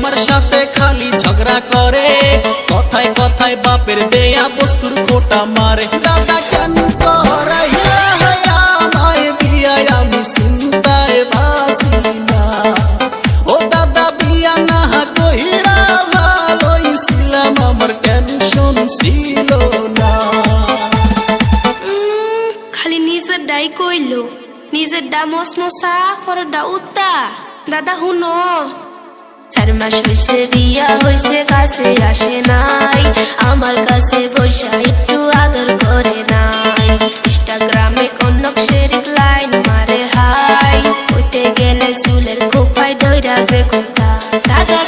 আমার সাথে খালি ঝগড়া করে, কথায় কথায় বাপের দেয়া বস্তুর খোটা মারে। দাদা কেন করাইলা আমায় বিয়া, আমি চিন্তায় বাঁচি না। ও দাদা বিয়া না কইরা ভালোই ছিলাম, আমার টেনশন ছিল না। খালি নিজের ডাই কইলো, নিজের ডা মসমসা পর ডা উত্তা। দাদা হুনো, 4 মাস হইছে বিয়া হইছে, কাছে আসে নাই, আমার কাছে বৈশা একটু আদর করে নাই। ইনস্টাগ্রামে কনক শেরিক লাইন মারে হাই, হইতে গেলে চুলের খোপায় দইরা যে কথা। দাদা